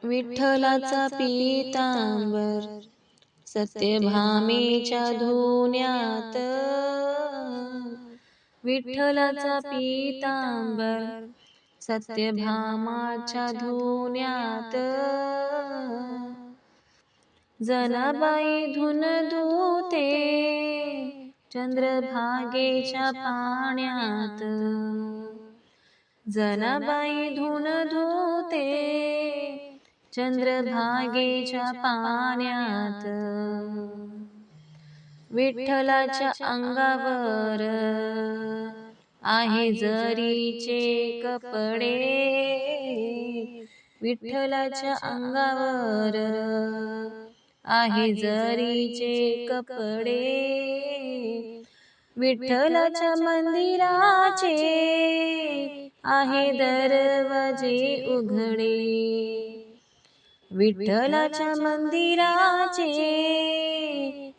विठ्ठलाचा पीतांबर सत्यभामेच्या धुन्यात, विठ्ठलाचा पीतांबर सत्यभामाच्या धुन्यात, जनाबाई धुन धुते चंद्रभागेच्या पाण्यात, जनाबाई धुन धुते चंद्रभागेच्या पाण्यात, विठ्ठलाच्या अंगावर आहे जरीचे कपडे, विठ्ठलाच्या अंगावर आहे जरीचे कपडे, विठ्ठलाच्या मंदिराचे आहे दरवाजे उघडे, विठ्ठलाच्या मंदिराचे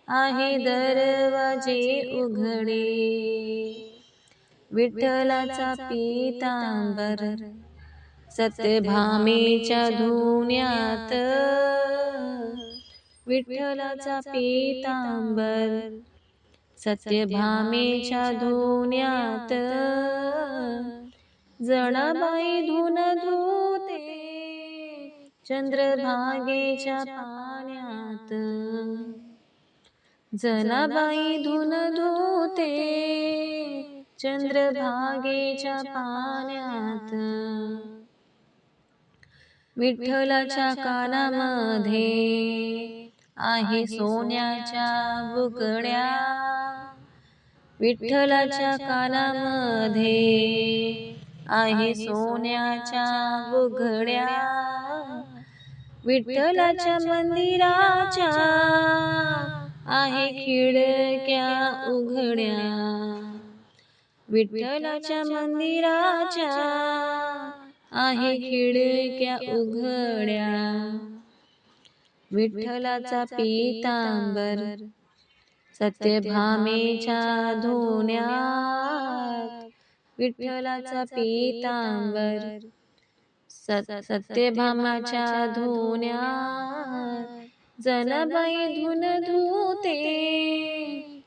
आहे दरवाजे उघडे, विठ्ठलाचा पीतांबर सत्यभामेच्या धुन्यात, विठ्ठलाचा पीतांबर सत्यभामेच्या धुन्यात, जनाबाई धुन धुते चंद्रभागेच्या पाण्यात, जनाबाई धुन धुते चंद्रभागेच्या पाण्यात, विठ्ठलाच्या कानामध्ये आहे सोन्याच्या बुगड्या, विठ्ठलाच्या कानामध्ये आहे सोन्याच्या बुगड्या, विठ्ठलाच्या मंदिराच्या आहे खिडक्या उघड्या, विठ्ठलाच्या मंदिराच्या आहे खिडक्या उघड्या, विठ्ठलाचा पीतांबर सत्यभामेच्या धुन्यात, विठ्ठलाचा पीतांबर सत्यभामाच्या धुन्यात, जनाबाई धुन धुते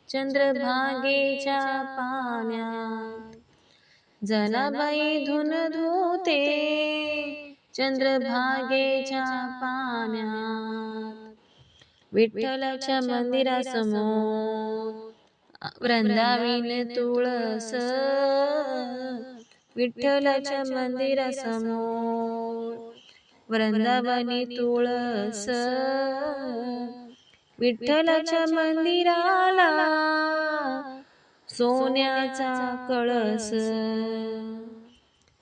चंद्रभागेच्या पाण्यात, जनाबाई धुन धुते चंद्रभागेच्या पाण्यात, विठ्ठलाच्या मंदिरासमोर वृंदावीन तुळस, विठ्ठलाच्या मंदिरासमोर वृंदावनी तुळस, विठ्ठलाच्या मंदिराला सोन्याचा कळस,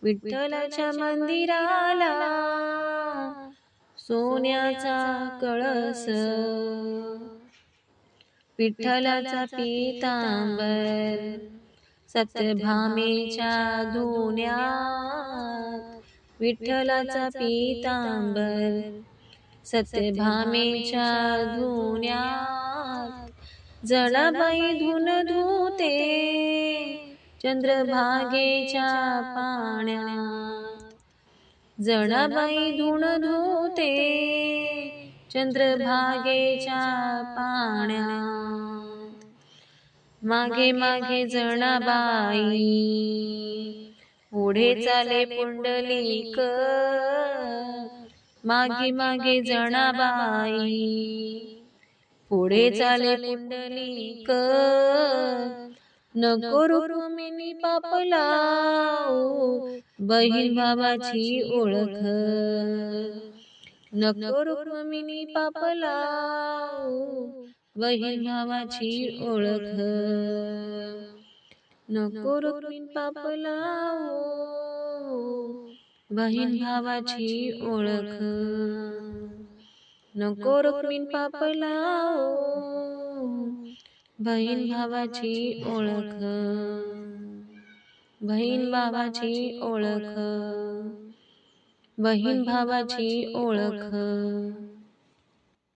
विठ्ठलाच्या मंदिराला सोन्याचा कळस, विठ्ठलाचा पीतांबर सत्यभामेच्या धुन्यात, विठ्ठलाचा पीतांबर सत्यभामेच्या धुन्यात, जनाबाई धुन धुते चंद्रभागेच्या पाण्यात, जनाबाई धुन धुते चंद्रभागेच्या पाण्यात, मागे मागे जनाबाई पुढे चाले पुंडलिक, मागे मागे जनाबाई पुढे चाले पुंडलिक, नको रुक्मिणी पाप लावू बहीण भावाची ओळख, नको रुक्मिणी पाप लावू बहीण भावाची ओळख, नको रुक्मिणी पाप लावू बहीण भावाची ओळख, नको रुक्मिणी पाप लावू बहीण भावाची ओळख, बहीण भावाची ओळख, बहीण भावाची ओळख.